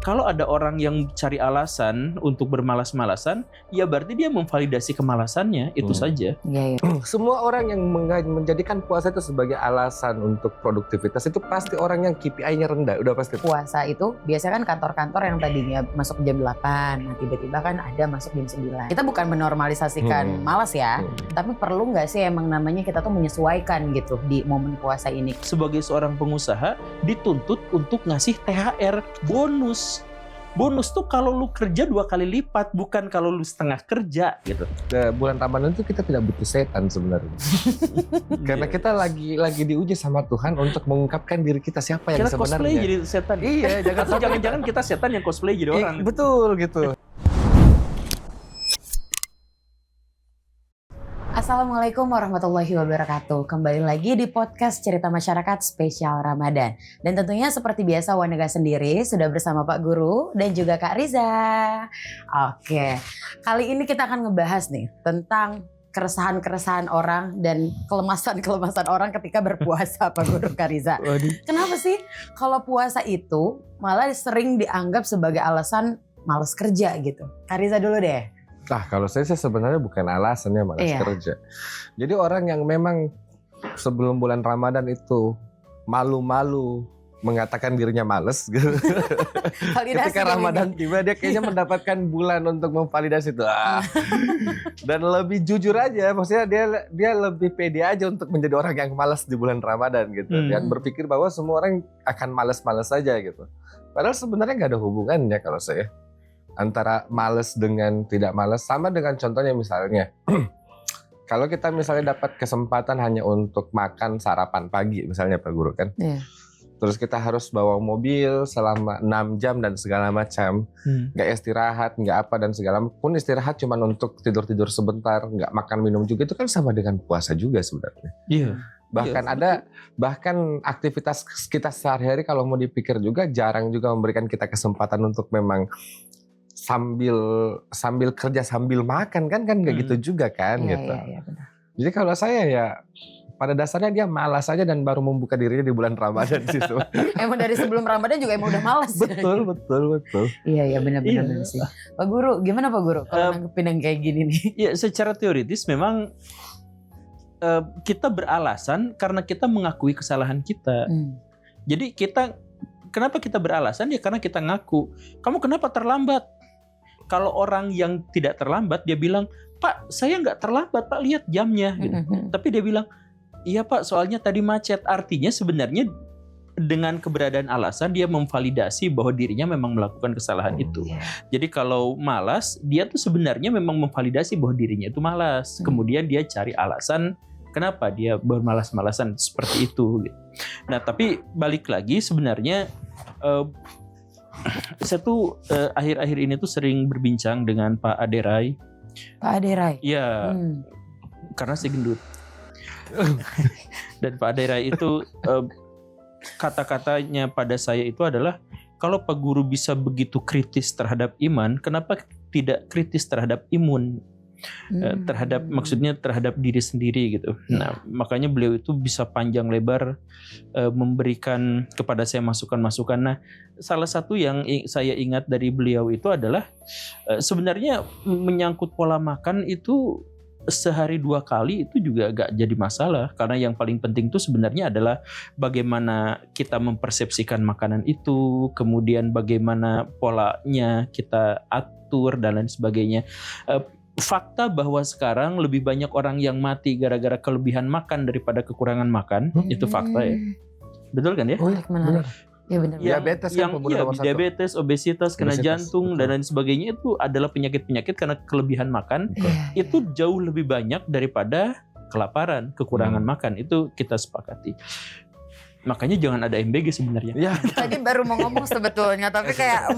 kalau ada orang yang cari alasan untuk bermalas-malasan, ya berarti dia memvalidasi kemalasannya, itu saja. Iya. Semua orang yang menjadikan puasa itu sebagai alasan untuk produktivitas itu pasti orang yang KPI-nya rendah, udah pasti. Puasa itu biasanya kan kantor-kantor yang tadinya masuk jam 8, nah tiba-tiba kan ada masuk jam 9. Kita bukan menormalisasikan malas ya, tapi perlu nggak sih emang namanya kita tuh menyesuaikan gitu di momen puasa ini. Sebagai seorang pengusaha dituntut untuk ngasih THR, bonus. Bonus tuh kalau lu kerja 2 kali lipat, bukan kalau lu setengah kerja gitu. Bulan Ramadan itu kita tidak butuh setan sebenarnya. Karena kita lagi diuji sama Tuhan untuk mengungkapkan diri kita siapa yang kita sebenarnya. Cosplay jadi setan. Iya, jangan-jangan kita setan yang cosplay jadi orang. Betul gitu. Assalamualaikum warahmatullahi wabarakatuh. Kembali lagi di podcast Cerita Masyarakat Spesial Ramadan. Dan tentunya seperti biasa Wanega sendiri sudah bersama Pak Guru dan juga Kak Riza. Oke, kali ini kita akan ngebahas nih tentang keresahan-keresahan orang dan kelemasan-kelemasan orang ketika berpuasa, Pak Guru, Kak Riza. Kenapa sih kalau puasa itu malah sering dianggap sebagai alasan malas kerja gitu? Kak Riza dulu deh. Nah, kalau saya sih sebenarnya bukan alasannya malas kerja. Jadi orang yang memang sebelum bulan Ramadan itu malu-malu mengatakan dirinya males gitu. Ketika Ramadan tiba dia kayaknya mendapatkan bulan untuk memvalidasi itu. Dan lebih jujur aja, maksudnya dia lebih pede aja untuk menjadi orang yang malas di bulan Ramadan gitu. Dan berpikir bahwa semua orang akan malas-malas saja gitu. Padahal sebenarnya nggak ada hubungannya kalau saya. Antara males dengan tidak males, sama dengan contohnya misalnya kalau kita misalnya dapat kesempatan hanya untuk makan sarapan pagi misalnya Pak Guru kan, terus kita harus bawa mobil selama 6 jam dan segala macam, nggak istirahat, nggak apa dan segala pun istirahat cuma untuk tidur-tidur sebentar, nggak makan minum juga, itu kan sama dengan puasa juga sebenarnya. Iya. Bahkan aktivitas kita sehari-hari kalau mau dipikir juga jarang juga memberikan kita kesempatan untuk memang sambil kerja sambil makan kan nggak gitu juga kan gitu. Iya, benar. Jadi kalau saya ya pada dasarnya dia malas aja dan baru membuka dirinya di bulan Ramadan sih. Emang dari sebelum Ramadan juga emang udah malas. Betul. Iya benar sih. Pak Guru, gimana Pak Guru kalau nanggepin yang kayak gini nih? Ya secara teoritis memang kita beralasan karena kita mengakui kesalahan kita. Jadi kenapa kita beralasan ya karena kita ngaku. Kamu kenapa terlambat? Kalau orang yang tidak terlambat dia bilang, Pak saya nggak terlambat Pak, lihat jamnya gitu. Tapi dia bilang, iya Pak soalnya tadi macet. Artinya sebenarnya dengan keberadaan alasan dia memvalidasi bahwa dirinya memang melakukan kesalahan itu. Jadi kalau malas dia tuh sebenarnya memang memvalidasi bahwa dirinya itu malas. Kemudian dia cari alasan kenapa dia bermalas-malasan seperti itu gitu. Nah tapi balik lagi sebenarnya saya tuh akhir-akhir ini tuh sering berbincang dengan Pak Aderai. Pak Aderai? Iya, karena saya gendut. Dan Pak Aderai itu kata-katanya pada saya itu adalah, kalau Pak Guru bisa begitu kritis terhadap iman, kenapa tidak kritis terhadap imun? Maksudnya terhadap diri sendiri gitu. Nah makanya beliau itu bisa panjang lebar memberikan kepada saya masukan-masukan. Nah salah satu yang saya ingat dari beliau itu adalah sebenarnya menyangkut pola makan itu sehari 2 kali itu juga gak jadi masalah, karena yang paling penting itu sebenarnya adalah bagaimana kita mempersepsikan makanan itu, kemudian bagaimana polanya kita atur dan lain sebagainya. Fakta bahwa sekarang lebih banyak orang yang mati gara-gara kelebihan makan daripada kekurangan makan, itu fakta ya. Betul kan ya? Oh, benar. Ya benar. Diabetes diabetes, obesitas, kena jantung dan lain sebagainya itu adalah penyakit-penyakit karena kelebihan makan. Itu jauh lebih banyak daripada kelaparan, kekurangan makan. Itu kita sepakati. Makanya jangan ada MBG sebenarnya. Ya. Tadi baru mau ngomong sebetulnya, tapi kayak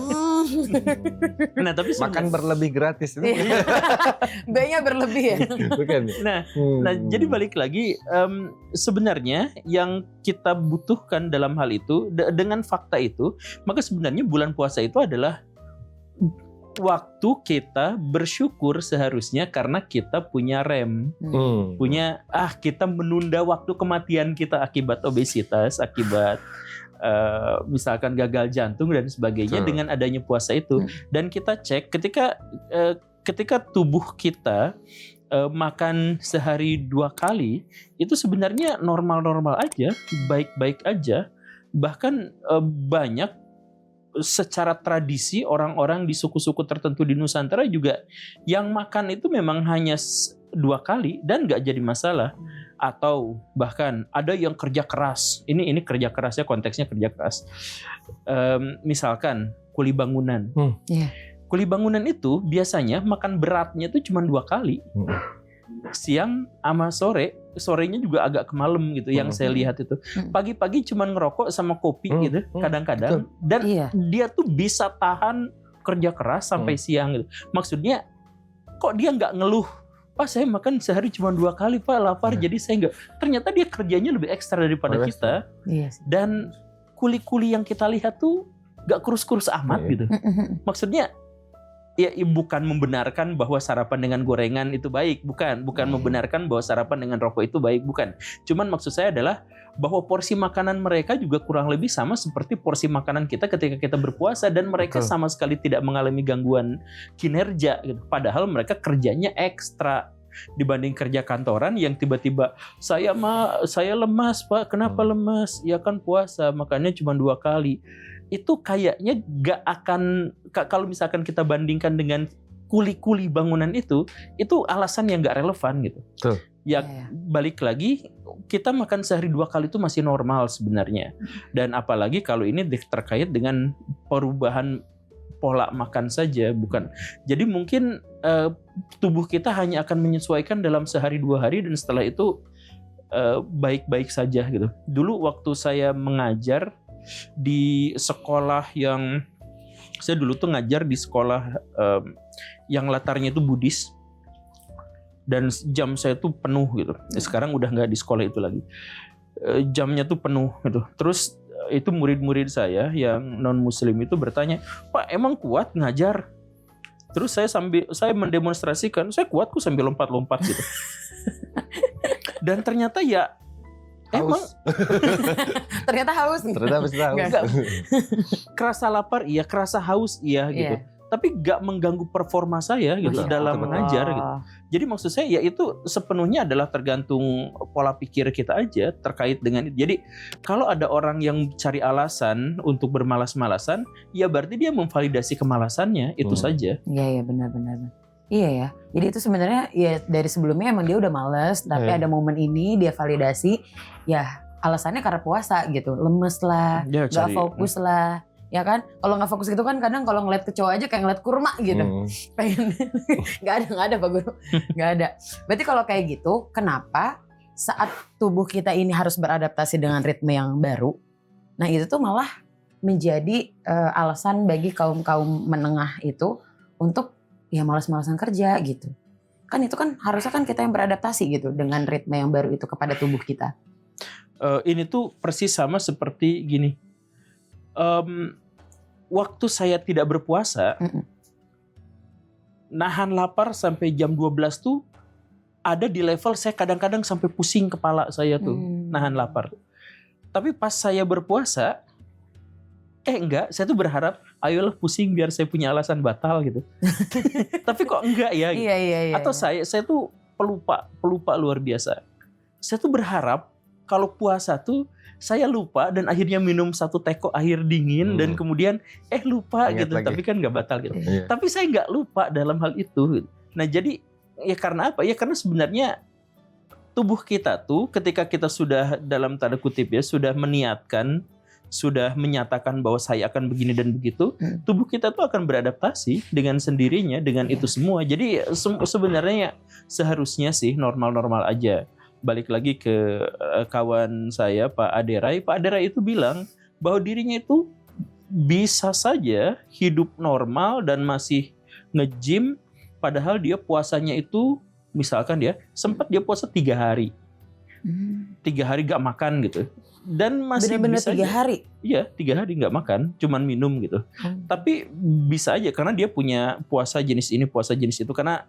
Nah, tapi makan berlebih gratis itu. B-nya berlebih ya. Bukan. Nah, jadi balik lagi sebenarnya yang kita butuhkan dalam hal itu dengan fakta itu, maka sebenarnya bulan puasa itu adalah waktu kita bersyukur seharusnya karena kita punya rem, kita menunda waktu kematian kita akibat obesitas, akibat misalkan gagal jantung dan sebagainya dengan adanya puasa itu. Dan kita cek ketika tubuh kita makan sehari 2 kali itu sebenarnya normal-normal aja, baik-baik aja. Bahkan banyak secara tradisi orang-orang di suku-suku tertentu di Nusantara juga yang makan itu memang hanya 2 kali dan nggak jadi masalah. Atau bahkan ada yang kerja keras. Ini kerja kerasnya konteksnya kerja keras. Misalkan kuli bangunan. Kuli bangunan itu biasanya makan beratnya itu cuma 2 kali. Siang sama sore. Sorenya juga agak ke malam gitu yang saya lihat itu. Pagi-pagi cuma ngerokok sama kopi gitu kadang-kadang. Dan dia tuh bisa tahan kerja keras sampai siang gitu. Maksudnya kok dia nggak ngeluh, Pak saya makan sehari cuma 2 kali Pak, lapar jadi saya nggak. Ternyata dia kerjanya lebih ekstra daripada kita. Dan kuli-kuli yang kita lihat tuh nggak kurus-kurus amat gitu. Maksudnya ya bukan membenarkan bahwa sarapan dengan gorengan itu baik, bukan membenarkan bahwa sarapan dengan rokok itu baik, bukan. Cuman maksud saya adalah bahwa porsi makanan mereka juga kurang lebih sama seperti porsi makanan kita ketika kita berpuasa, dan mereka sama sekali tidak mengalami gangguan kinerja gitu. Padahal mereka kerjanya ekstra dibanding kerja kantoran yang tiba-tiba saya lemas Pak, kenapa lemas? Ya kan puasa, makannya cuma 2 kali. Itu kayaknya gak akan, kalau misalkan kita bandingkan dengan kuli-kuli bangunan itu alasan yang gak relevan gitu. Balik lagi, kita makan sehari 2 kali itu masih normal sebenarnya. Dan apalagi kalau ini terkait dengan perubahan pola makan saja, bukan. Jadi mungkin tubuh kita hanya akan menyesuaikan dalam sehari 2 hari dan setelah itu baik-baik saja gitu. Dulu waktu saya mengajar di sekolah yang saya dulu tuh ngajar di sekolah yang latarnya itu Buddhis, dan jam saya tuh penuh gitu. Sekarang udah nggak di sekolah itu lagi, jamnya tuh penuh gitu. Terus itu murid-murid saya yang non muslim itu bertanya, Pak emang kuat ngajar? Terus saya mendemonstrasikan, saya kuat kok sambil lompat-lompat gitu. Dan ternyata ya emang ternyata haus. Kerasa lapar iya, kerasa haus iya gitu. Tapi gak mengganggu performa saya gitu dalam mengajar gitu. Jadi maksud saya ya itu sepenuhnya adalah tergantung pola pikir kita aja terkait dengan itu. Jadi kalau ada orang yang cari alasan untuk bermalas-malasan, ya berarti dia memvalidasi kemalasannya, itu saja. Iya benar-benar. Iya ya. Jadi itu sebenarnya ya dari sebelumnya emang dia udah males, tapi ada momen ini dia validasi, ya alasannya karena puasa gitu, lemes lah, nggak fokus lah, ya kan? Kalau nggak fokus gitu kan kadang kalau ngeliat ke cowok aja kayak ngeliat kurma gitu, pengen nggak ada Pak Guru, nggak ada. Berarti kalau kayak gitu, kenapa saat tubuh kita ini harus beradaptasi dengan ritme yang baru, nah itu tuh malah menjadi alasan bagi kaum menengah itu untuk ya malas-malasan kerja gitu. Kan itu kan harusnya kan kita yang beradaptasi gitu dengan ritme yang baru itu kepada tubuh kita. Ini tuh persis sama seperti gini. Waktu saya tidak berpuasa, nahan lapar sampai jam 12 tuh ada di level saya kadang-kadang sampai pusing kepala saya tuh, nahan lapar. Tapi pas saya berpuasa, enggak, saya tuh berharap ayolah pusing biar saya punya alasan batal gitu. Tapi kok enggak ya gitu. Iya. Atau saya tuh pelupa luar biasa. Saya tuh berharap kalau puasa tuh saya lupa dan akhirnya minum 1 teko air dingin dan kemudian lupa ingat gitu lagi. Tapi kan enggak batal gitu. Tapi saya enggak lupa dalam hal itu. Nah jadi ya karena apa? Ya karena sebenarnya tubuh kita tuh ketika kita sudah dalam tanda kutip ya sudah meniatkan, sudah menyatakan bahwa saya akan begini dan begitu, tubuh kita tuh akan beradaptasi dengan sendirinya dengan itu semua. Jadi sebenarnya seharusnya sih normal-normal aja. Balik lagi ke kawan saya Pak Aderai itu bilang bahwa dirinya itu bisa saja hidup normal dan masih nge-gym, padahal dia puasanya itu misalkan sempat dia puasa 3 hari. 3 hari gak makan gitu. Dan masih benar-benar bisa 3 hari? Iya 3 hari gak makan, cuman minum gitu. Tapi bisa aja karena dia punya puasa jenis ini, puasa jenis itu. Karena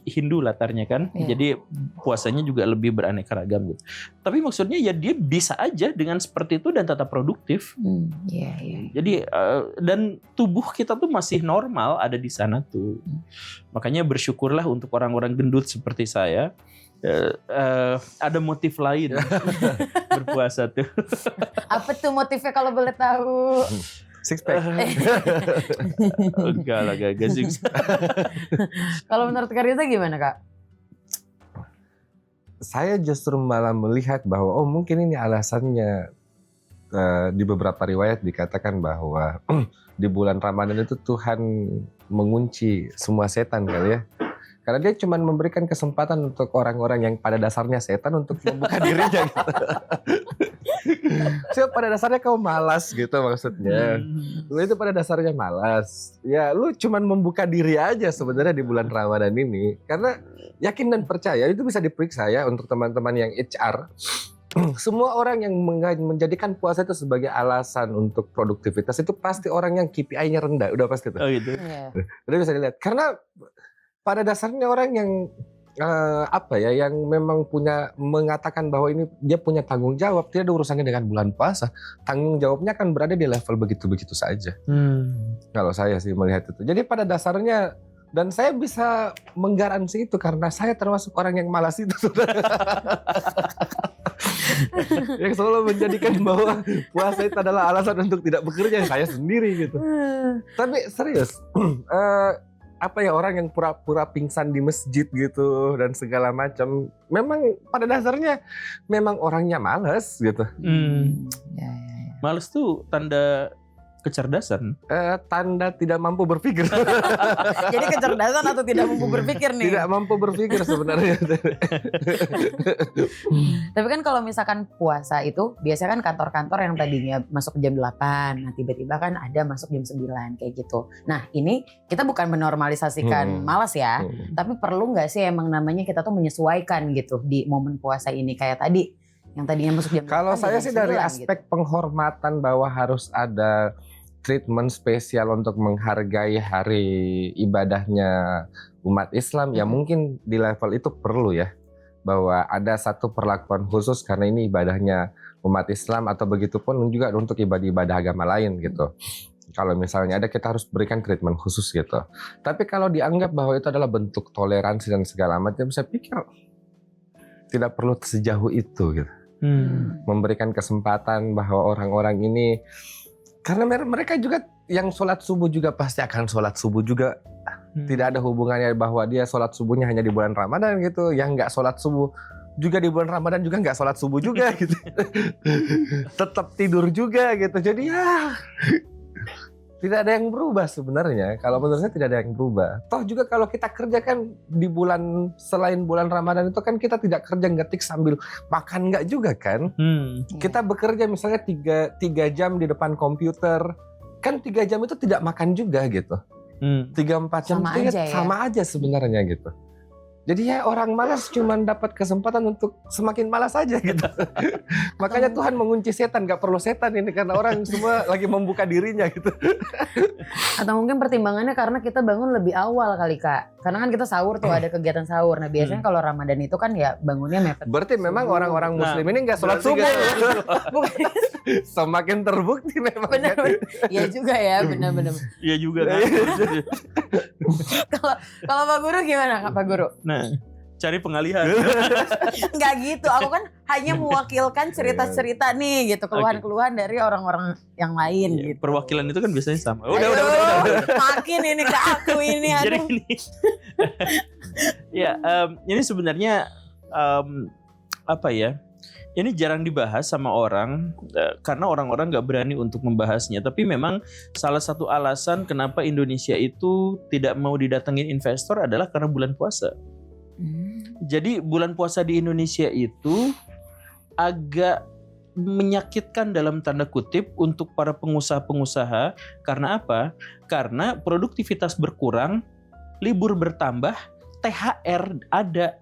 Hindu latarnya kan, jadi puasanya juga lebih beraneka ragam gitu. Tapi maksudnya ya dia bisa aja dengan seperti itu dan tetap produktif. Jadi dan tubuh kita tuh masih normal ada di sana tuh. Makanya bersyukurlah untuk orang-orang gendut seperti saya. Ada motif lain berpuasa tuh. Apa tuh motifnya kalau boleh tahu? Six pack. Enggak lah, gak six. Kalau menurut Kak Riza gimana, Kak? Saya justru malah melihat bahwa mungkin ini alasannya di beberapa riwayat dikatakan bahwa di bulan Ramadan itu Tuhan mengunci semua setan kali ya. Karena dia cuma memberikan kesempatan untuk orang-orang yang pada dasarnya setan untuk membuka dirinya gitu. So, pada dasarnya kau malas gitu maksudnya. Lu itu pada dasarnya malas. Ya lu cuma membuka diri aja sebenarnya di bulan Ramadan ini. Karena yakin dan percaya itu bisa diperiksa ya untuk teman-teman yang HR. Semua orang yang menjadikan puasa itu sebagai alasan untuk produktivitas itu pasti orang yang KPI-nya rendah. Udah pasti tuh. Oh gitu. Udah bisa dilihat. Karena pada dasarnya orang yang yang memang mengatakan bahwa ini dia punya tanggung jawab, tidak ada urusannya dengan bulan puasa. Tanggung jawabnya kan berada di level begitu-begitu saja. Kalau saya sih melihat itu. Jadi pada dasarnya, dan saya bisa menggaransi itu karena saya termasuk orang yang malas itu. Yang selalu menjadikan bahwa puasa itu adalah alasan untuk tidak bekerja, saya sendiri gitu. Tapi serius, orang yang pura-pura pingsan di masjid gitu dan segala macam, memang pada dasarnya memang orangnya malas gitu. Malas tuh tanda kecerdasan. Tanda tidak mampu berpikir. Jadi kecerdasan atau tidak mampu berpikir nih? Tidak mampu berpikir sebenarnya. Tapi kan kalau misalkan puasa itu biasanya kan kantor-kantor yang tadinya masuk jam 8, nah tiba-tiba kan ada masuk jam 9 kayak gitu. Nah ini kita bukan menormalisasikan malas ya, tapi perlu nggak sih emang namanya kita tuh menyesuaikan gitu di momen puasa ini kayak tadi yang tadinya masuk jam 8. Kalau saya sih dari aspek penghormatan bahwa harus ada treatment spesial untuk menghargai hari ibadahnya umat Islam, ya mungkin di level itu perlu ya, bahwa ada satu perlakuan khusus karena ini ibadahnya umat Islam, atau begitupun juga untuk ibadah agama lain gitu. Kalau misalnya ada, kita harus berikan treatment khusus gitu. Tapi kalau dianggap bahwa itu adalah bentuk toleransi dan segala macam, saya pikir tidak perlu sejauh itu gitu. Memberikan kesempatan bahwa orang-orang ini, karena mereka juga yang sholat subuh juga pasti akan sholat subuh juga. Tidak ada hubungannya bahwa dia sholat subuhnya hanya di bulan Ramadan gitu. Yang nggak sholat subuh juga di bulan Ramadan juga nggak sholat subuh juga gitu. Tetap tidur juga gitu. Jadi ya tidak ada yang berubah sebenarnya. Kalau menurut saya tidak ada yang berubah. Toh juga kalau kita kerjakan di bulan selain bulan Ramadan itu kan kita tidak kerja ngetik sambil makan, nggak juga kan. Kita bekerja misalnya 3 jam di depan komputer. Kan 3 jam itu tidak makan juga gitu. 3-4 jam sama itu aja sama aja sebenarnya gitu. Jadi ya orang malas cuma dapat kesempatan untuk semakin malas aja gitu. Makanya Tuhan mengunci setan, gak perlu setan ini karena orang semua lagi membuka dirinya gitu. Atau mungkin pertimbangannya karena kita bangun lebih awal kali Kak. Karena kan kita sahur tuh, ada kegiatan sahur. Nah biasanya kalau Ramadan itu kan ya bangunnya mepet. Berarti memang orang-orang muslim ini gak sholat subuh. Semakin terbukti memang. Benar. Iya juga ya, benar-benar. Iya juga kan. Kalau Pak Guru gimana Pak Guru? Nah, cari pengalihan. Enggak gitu, aku kan hanya mewakilkan cerita-cerita nih gitu, keluhan-keluhan dari orang-orang yang lain gitu. Perwakilan itu kan biasanya sama. Udah. Makin ini ke aku ini, aduh. Jadi ini. Ya, ini sebenarnya ini jarang dibahas sama orang karena orang-orang nggak berani untuk membahasnya. Tapi memang salah satu alasan kenapa Indonesia itu tidak mau didatengin investor adalah karena bulan puasa. Jadi bulan puasa di Indonesia itu agak menyakitkan dalam tanda kutip untuk para pengusaha-pengusaha. Karena apa? Karena produktivitas berkurang, libur bertambah, THR ada.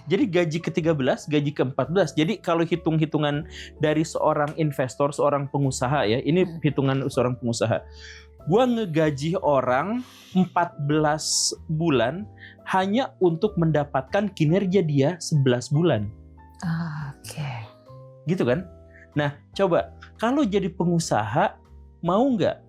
Jadi gaji ke-13, gaji ke-14. Jadi kalau hitung-hitungan dari seorang investor, seorang pengusaha ya, ini hitungan seorang pengusaha. Gua ngegaji orang 14 bulan hanya untuk mendapatkan kinerja dia 11 bulan. Oke. Gitu kan? Nah, coba kalau jadi pengusaha mau nggak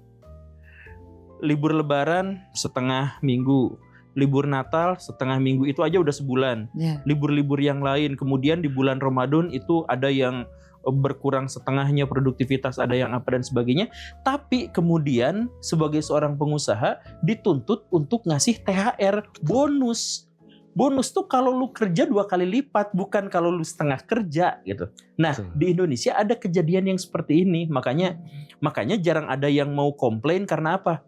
libur lebaran setengah minggu, libur Natal setengah minggu, itu aja udah sebulan. Yeah. Libur-libur yang lain, kemudian di bulan Ramadan itu ada yang berkurang setengahnya produktivitas, ada yang apa dan sebagainya. Tapi kemudian sebagai seorang pengusaha dituntut untuk ngasih THR, bonus. Bonus tuh kalau lu kerja 2 kali lipat, bukan kalau lu setengah kerja gitu. Nah, di Indonesia ada kejadian yang seperti ini. Makanya jarang ada yang mau komplain karena apa?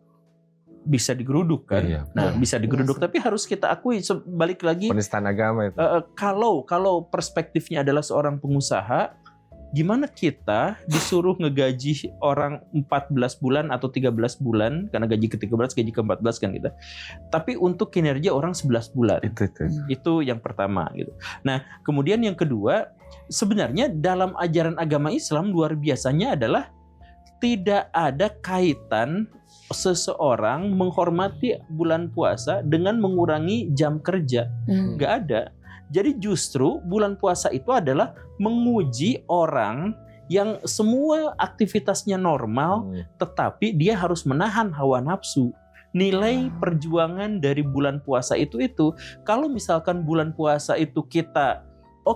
Bisa digeruduk kan. Iya. Nah, bisa digeruduk, tapi harus kita akui, balik lagi, Penistaan agama itu. kalau perspektifnya adalah seorang pengusaha, gimana kita disuruh ngegaji orang 14 bulan atau 13 bulan, karena gaji ke-13, gaji ke-14 kan kita. Tapi untuk kinerja orang 11 bulan. Itu yang pertama gitu. Nah, kemudian yang kedua, sebenarnya dalam ajaran agama Islam luar biasanya adalah tidak ada kaitan seseorang menghormati bulan puasa dengan mengurangi jam kerja. Nggak ada. Jadi justru bulan puasa itu adalah menguji orang yang semua aktivitasnya normal, tetapi dia harus menahan hawa nafsu. Nilai perjuangan dari bulan puasa itu, kalau misalkan bulan puasa itu kita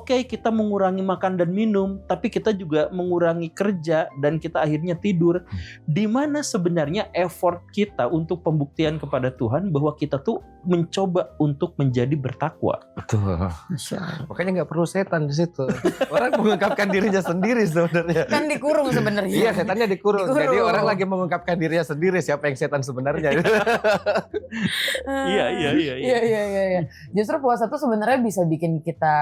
kita mengurangi makan dan minum, tapi kita juga mengurangi kerja dan kita akhirnya tidur. Di mana sebenarnya effort kita untuk pembuktian kepada Tuhan bahwa kita tuh mencoba untuk menjadi bertakwa. Betul. Makanya nggak perlu setan di situ. Orang mengungkapkan dirinya sendiri sebenarnya. Kan dikurung sebenarnya. Iya, setannya dikurung. Jadi orang lagi mengungkapkan dirinya sendiri, siapa yang setan sebenarnya. Iya. Justru puasa tuh sebenarnya bisa bikin kita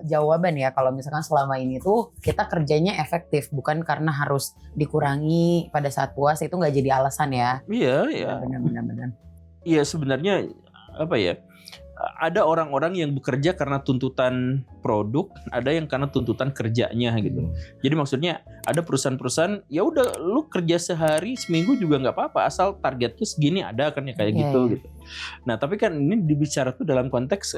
jawaban ya, kalau misalkan selama ini tuh kita kerjanya efektif, bukan karena harus dikurangi pada saat puasa, itu nggak jadi alasan ya. Iya. Benar. Iya, sebenarnya apa ya? Ada orang-orang yang bekerja karena tuntutan produk, ada yang karena tuntutan kerjanya gitu. Jadi maksudnya ada perusahaan-perusahaan, ya udah lu kerja sehari seminggu juga nggak apa-apa, asal targetnya segini, ada kan ya kayak gitu. Nah, tapi kan ini dibicara tuh dalam konteks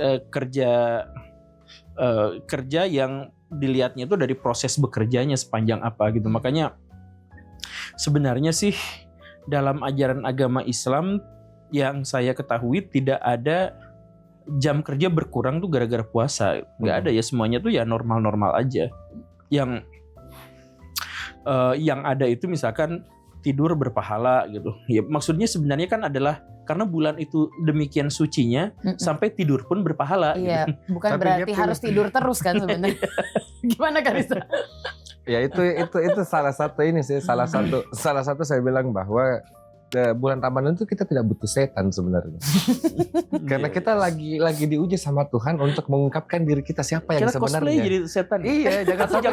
kerja yang dilihatnya itu dari proses bekerjanya sepanjang apa gitu. Makanya sebenarnya sih dalam ajaran agama Islam yang saya ketahui tidak ada jam kerja berkurang tuh gara-gara puasa. Nggak ada ya, semuanya tuh ya normal-normal aja. Yang ada itu misalkan tidur berpahala gitu. Ya maksudnya sebenarnya kan adalah karena bulan itu demikian sucinya, sampai tidur pun berpahala. Iya, gitu. bukan berarti harus tidur terus kan sebenarnya. Gimana kan Risa? Ya itu salah satu ini sih, salah satu saya bilang bahwa bulan Ramadan itu kita tidak butuh setan sebenarnya. Karena kita lagi diuji sama Tuhan untuk mengungkapkan diri kita siapa yang kita sebenarnya. Cosplay jadi setan. Iya,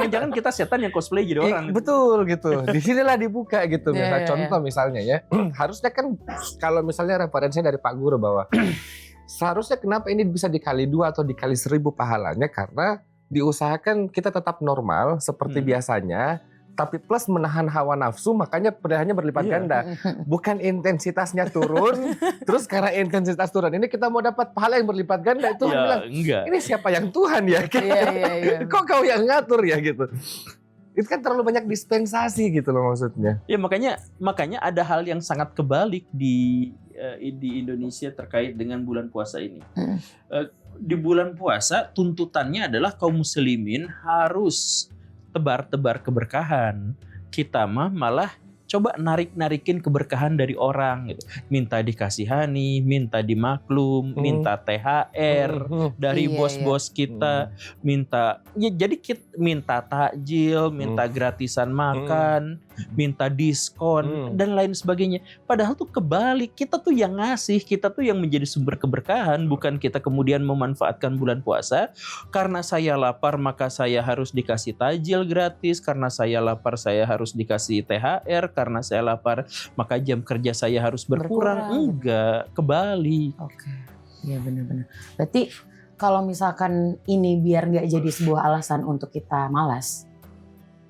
jangan kita setan yang cosplay jadi orang. Betul gitu. Di sinilah dibuka gitu. Contoh misalnya ya, harusnya kan kalau misalnya referensinya dari Pak Guru bahwa seharusnya kenapa ini bisa dikali 2 atau dikali 1000 pahalanya, karena diusahakan kita tetap normal seperti biasanya, tapi plus menahan hawa nafsu, makanya padahalnya berlipat ganda. Bukan intensitasnya turun, terus karena intensitas turun ini kita mau dapat pahala yang berlipat ganda. Itu bilang, ini siapa yang Tuhan ya? Iya. Kok kau yang ngatur ya gitu. Itu kan terlalu banyak dispensasi gitu loh maksudnya. Ya makanya ada hal yang sangat kebalik di Indonesia terkait dengan bulan puasa ini. Di bulan puasa tuntutannya adalah kaum muslimin harus tebar-tebar keberkahan. Kita malah coba narik-narikin keberkahan dari orang gitu. Minta dikasihani, minta dimaklum, minta THR dari bos-bos kita, jadi kita minta takjil, minta gratisan makan, minta diskon dan lain sebagainya. Padahal tuh kebalik, kita tuh yang ngasih, kita tuh yang menjadi sumber keberkahan, bukan kita kemudian memanfaatkan bulan puasa. Karena saya lapar maka saya harus dikasih takjil gratis, karena saya lapar saya harus dikasih THR, karena saya lapar maka jam kerja saya harus berkurang. Enggak, kebalik. Oke, iya benar-benar. Berarti kalau misalkan ini biar nggak jadi sebuah alasan untuk kita malas,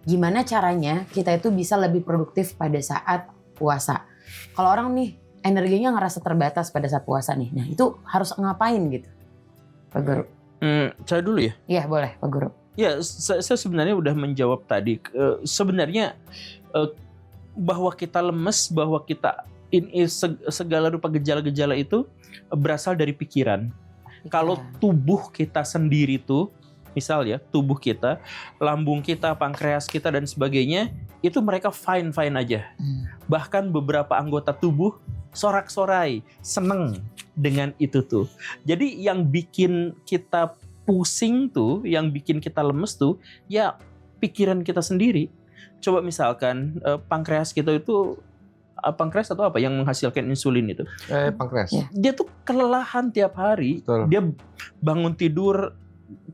gimana caranya kita itu bisa lebih produktif pada saat puasa? Kalau orang nih energinya ngerasa terbatas pada saat puasa nih. Nah itu harus ngapain gitu Pak Guru? Saya dulu ya? Iya boleh Pak Guru. Ya, saya sebenarnya udah menjawab tadi. Sebenarnya bahwa kita lemes, bahwa kita segala rupa gejala-gejala itu berasal dari pikiran. Kalau tubuh kita sendiri tuh, misal ya, tubuh kita, lambung kita, pankreas kita dan sebagainya, itu mereka fine-fine aja. Bahkan beberapa anggota tubuh sorak-sorai, seneng dengan itu tuh. Jadi yang bikin kita pusing tuh, yang bikin kita lemes tuh, ya pikiran kita sendiri. Coba misalkan pankreas kita itu, pankreas atau apa yang menghasilkan insulin itu? Pankreas. Dia tuh kelelahan tiap hari. Betul. Dia bangun tidur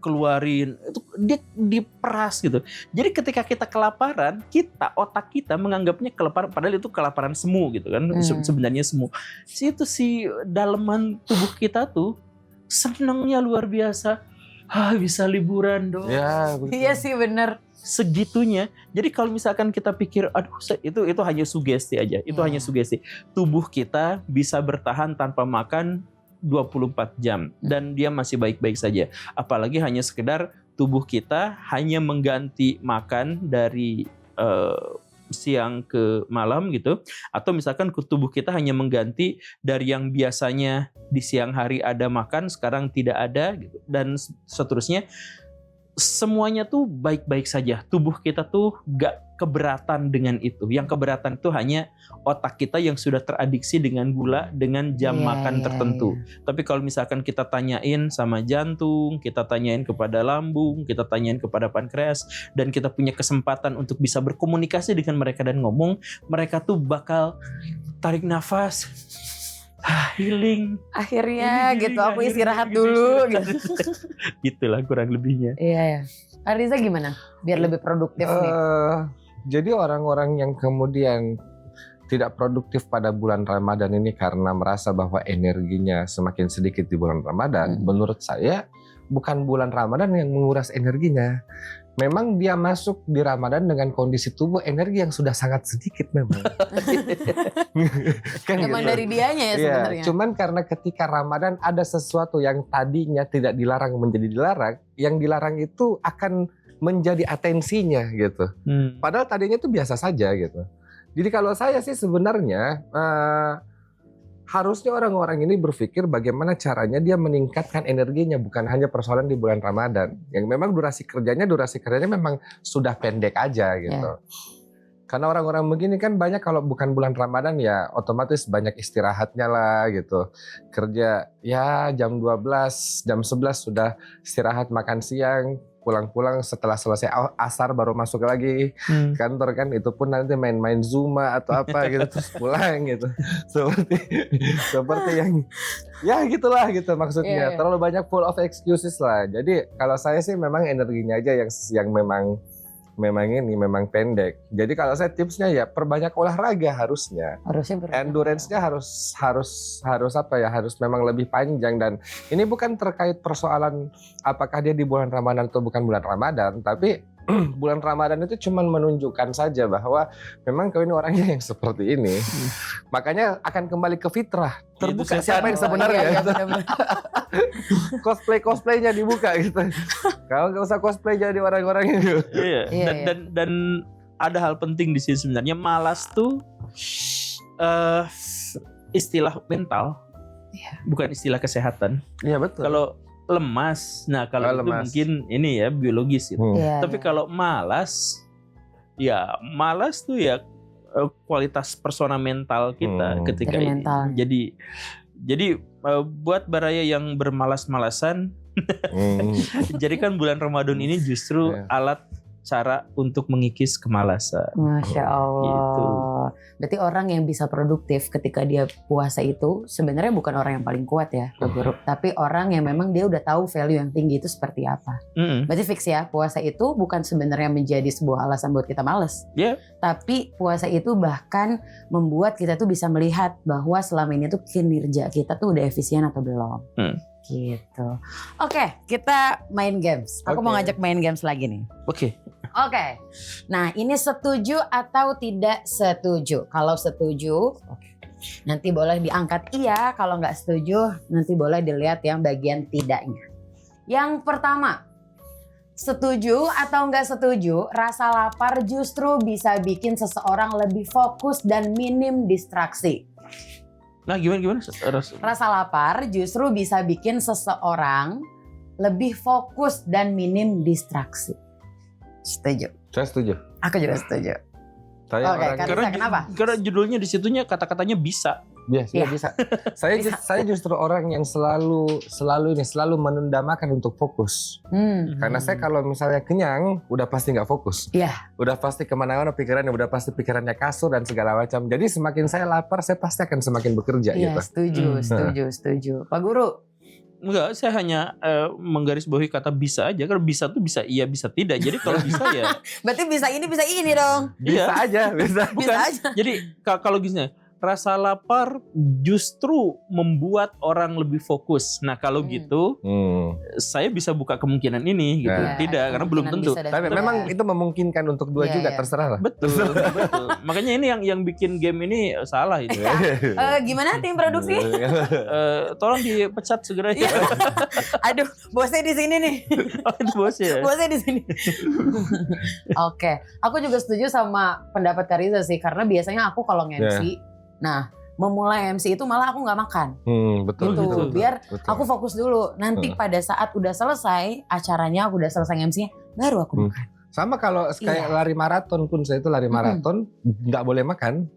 keluarin, itu dia diperas gitu. Jadi ketika kita kelaparan, otak kita menganggapnya kelaparan, padahal itu kelaparan semu gitu kan. Sebenarnya semu. Itu si daleman tubuh kita tuh senangnya luar biasa. Bisa liburan dong. Ya, betul. Iya sih bener. Segitunya. Jadi kalau misalkan kita pikir, aduh itu hanya sugesti aja. Itu hanya sugesti. Tubuh kita bisa bertahan tanpa makan 24 jam dan dia masih baik-baik saja. Apalagi hanya sekedar tubuh kita hanya mengganti makan dari siang ke malam gitu, atau misalkan tubuh kita hanya mengganti dari yang biasanya di siang hari ada makan sekarang tidak ada gitu, dan seterusnya. Semuanya tuh baik-baik saja. Tubuh kita tuh gak keberatan dengan itu. Yang keberatan itu hanya otak kita yang sudah teradiksi dengan gula, dengan jam makan tertentu. Tapi kalau misalkan kita tanyain sama jantung, kita tanyain kepada lambung, kita tanyain kepada pankreas, dan kita punya kesempatan untuk bisa berkomunikasi dengan mereka dan ngomong, mereka tuh bakal tarik nafas, healing. Akhirnya Healing, gitu, aku istirahat gitu. dulu gitu. Gitulah kurang lebihnya. Iya ya. Ariza gimana? Biar lebih produktif nih. Jadi orang-orang yang kemudian tidak produktif pada bulan Ramadan ini karena merasa bahwa energinya semakin sedikit di bulan Ramadan, menurut saya bukan bulan Ramadan yang menguras energinya. Memang dia masuk di Ramadan dengan kondisi tubuh energi yang sudah sangat sedikit memang. Kan Emang gitu. dari dianya ya sebenarnya. Cuman karena ketika Ramadan ada sesuatu yang tadinya tidak dilarang menjadi dilarang, yang dilarang itu akan menjadi atensinya gitu. Padahal tadinya itu biasa saja gitu. Jadi kalau saya sih sebenarnya harusnya orang-orang ini berpikir bagaimana caranya dia meningkatkan energinya, bukan hanya persoalan di bulan Ramadan. Yang memang durasi kerjanya memang sudah pendek aja gitu. Karena orang-orang begini kan banyak kalau bukan bulan Ramadan ya otomatis banyak istirahatnya lah gitu. Kerja ya jam 12, jam 11 sudah istirahat makan siang. Pulang-pulang setelah selesai asar baru masuk lagi kantor kan, itu pun nanti main-main Zuma atau apa gitu terus pulang gitu. Seperti yang ya gitulah gitu maksudnya. Terlalu banyak full of excuses lah. Jadi kalau saya sih memang energinya aja yang memang pendek. Jadi kalau saya tipsnya ya perbanyak olahraga harusnya. Endurance-nya harus apa ya? Harus memang lebih panjang, dan ini bukan terkait persoalan apakah dia di bulan Ramadan atau bukan bulan Ramadan, tapi bulan Ramadan itu cuma menunjukkan saja bahwa memang kau ini orangnya yang seperti ini. Makanya akan kembali ke fitrah. Terbuka siapa yang sebenarnya. Cosplaynya dibuka gitu. Kau nggak usah cosplay jadi orang-orang itu. Dan ada hal penting di sini sebenarnya. Malas tuh istilah mental, bukan istilah kesehatan. Iya betul. Kalau lemas, nah kalau itu lemas, mungkin ini ya biologis gitu. Tapi kalau malas, ya malas tuh ya kualitas persona mental kita ketika ini. Jadi buat baraya yang bermalas-malasan, jadikan bulan Ramadan ini justru alat cara untuk mengikis kemalasan. Masya Allah. Gitu. Berarti orang yang bisa produktif ketika dia puasa itu sebenarnya bukan orang yang paling kuat ya, Pak Guru. Tapi orang yang memang dia udah tahu value yang tinggi itu seperti apa. Berarti fix ya, puasa itu bukan sebenarnya menjadi sebuah alasan buat kita males. Tapi puasa itu bahkan membuat kita tuh bisa melihat bahwa selama ini tuh kinerja kita tuh udah efisien atau belum. Gitu. Oke, kita main games. Aku mau ngajak main games lagi nih. Oke. Nah ini setuju atau tidak setuju? Kalau setuju, Nanti boleh diangkat iya, kalau nggak setuju nanti boleh dilihat yang bagian tidaknya. Yang pertama, setuju atau nggak setuju, rasa lapar justru bisa bikin seseorang lebih fokus dan minim distraksi. Nah gimana? Rasa lapar justru bisa bikin seseorang lebih fokus dan minim distraksi. Setuju? Saya setuju. Aku juga setuju. Saya Oke, orang kenapa? Karena judulnya di situnya kata-katanya bisa. Iya. Bisa. Saya Bisa. saya justru orang yang selalu menunda makan untuk fokus. Karena saya kalau misalnya kenyang, udah pasti nggak fokus. Iya. Udah pasti kemana-mana pikirannya, udah pasti pikirannya kasur dan segala macam. Jadi semakin saya lapar, saya pasti akan semakin bekerja Iya, gitu. setuju. Pak Guru? Enggak, saya hanya menggarisbawahi kata bisa aja. Kalau bisa tuh bisa iya, bisa tidak. Jadi kalau bisa ya. Berarti bisa ini dong. Bisa aja, bisa. Bisa aja. Jadi kalau gini, rasa lapar justru membuat orang lebih fokus. Nah kalau gitu, saya bisa buka kemungkinan ini gitu. Nah. Tidak, karena belum tentu. Tapi memang itu memungkinkan untuk dua juga, terserah lah. Betul. Makanya ini yang bikin game ini salah itu. Gimana tim produksi? Tolong dipecat segera ya. Aduh, bosnya di sini nih. Oh, itu bosnya. Bosnya di sini. Oke, aku juga setuju sama pendapat Kariza sih, karena biasanya aku kalau nge-MC, nah memulai MC itu malah aku nggak makan. Betul. Gitu. Betul. Biar aku fokus dulu. Nanti pada saat udah selesai acaranya, aku udah selesai MC-nya, baru aku makan. Sama kalau kayak lari maraton pun, saya itu lari maraton nggak boleh makan.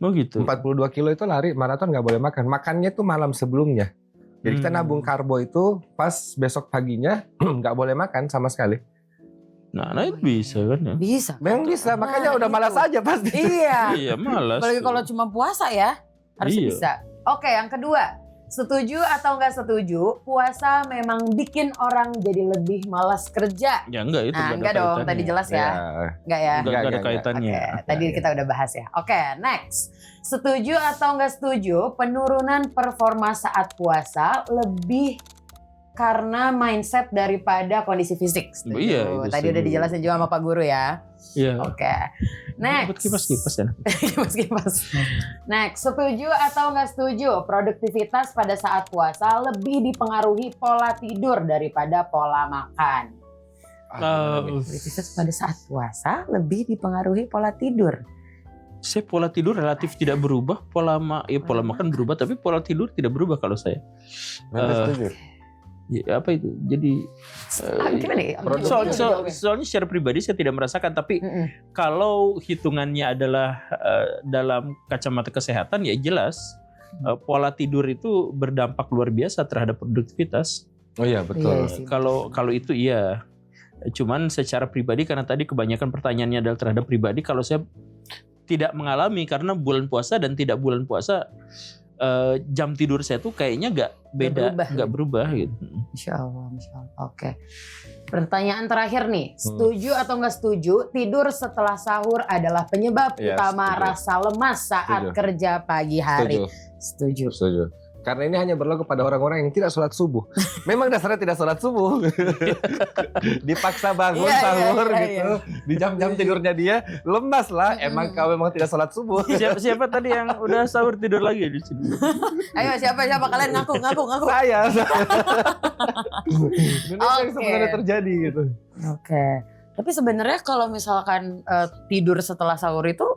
Oh gitu. 42 kilo itu lari maraton nggak boleh makan. Makannya itu malam sebelumnya. Jadi kita nabung karbo itu pas besok paginya nggak boleh makan sama sekali. Nah itu bisa kan ya? Bisa. Memang bisa, makanya udah malas aja pasti. Iya. Iya malas. Apalagi kalau cuma puasa ya, harusnya Iya. bisa. Oke, yang kedua. Setuju atau nggak setuju, puasa memang bikin orang jadi lebih malas kerja. Ya enggak itu. Nah, nggak ada enggak dong, kaitannya. tadi jelas ya. Enggak ya? Enggak ada Enggak. kaitannya. Oke, tadi kita udah bahas ya. Oke, next. Setuju atau nggak setuju, penurunan performa saat puasa lebih karena mindset daripada kondisi fisik. Setuju. Iya, itu Tadi udah setuju. dijelasin juga sama Pak Guru ya. Iya. Oke. Next. Kipas-kipas ya. Kipas-kipas. Next, setuju atau nggak setuju, produktivitas pada saat puasa lebih dipengaruhi pola tidur daripada pola makan. Produktivitas pada saat puasa lebih dipengaruhi pola tidur. Saya pola tidur relatif tidak berubah, pola makan berubah, tapi pola tidur tidak berubah kalau saya. Setuju. Ya, apa itu? Jadi Gimana ya? soalnya secara pribadi saya tidak merasakan, tapi kalau hitungannya adalah dalam kacamata kesehatan ya jelas pola tidur itu berdampak luar biasa terhadap produktivitas. Oh iya betul. Kalau itu iya. Cuman secara pribadi, karena tadi kebanyakan pertanyaannya adalah terhadap pribadi, kalau saya tidak mengalami karena bulan puasa dan tidak bulan puasa, jam tidur saya tuh kayaknya nggak berubah gitu. Insya Allah. Oke. Pertanyaan terakhir nih, setuju atau nggak setuju? Tidur setelah sahur adalah penyebab utama rasa lemas saat kerja pagi hari. Setuju. Karena ini hanya berlaku pada orang-orang yang tidak sholat subuh. Memang dasarnya tidak sholat subuh. Dipaksa bangun sahur gitu. Di jam-jam tidurnya dia lemas lah. Emang kau memang tidak sholat subuh. Siapa tadi yang udah sahur tidur lagi di sini? Ayo siapa kalian ngaku. Saya. Ini yang sebenarnya terjadi gitu. Oke. Tapi sebenarnya kalau misalkan tidur setelah sahur itu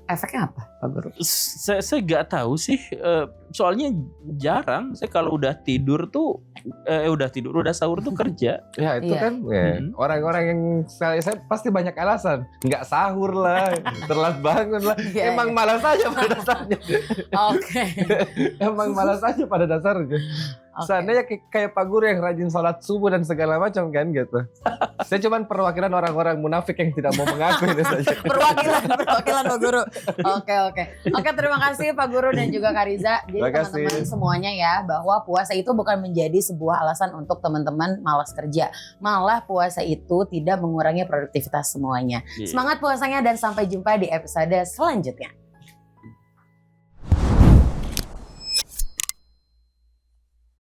efeknya apa, Pak Guru? Saya nggak tahu sih. Soalnya jarang. Saya kalau udah tidur tuh, udah sahur tuh kerja. Ya itu kan orang-orang yang saya pasti banyak alasan. Nggak sahur lah, telat bangun lah. Emang malas aja pada dasarnya. Oke. Emang malas aja pada dasarnya. Seandainya kayak Pak Guru yang rajin sholat subuh dan segala macam kan gitu. Saya cuman perwakilan orang-orang munafik yang tidak mau mengakui itu saja. Perwakilan Pak Guru. Oke, terima kasih Pak Guru dan juga Kak Riza. Jadi teman-teman semuanya ya, bahwa puasa itu bukan menjadi sebuah alasan untuk teman-teman malas kerja. Malah puasa itu tidak mengurangi produktivitas semuanya. Semangat puasanya dan sampai jumpa di episode selanjutnya.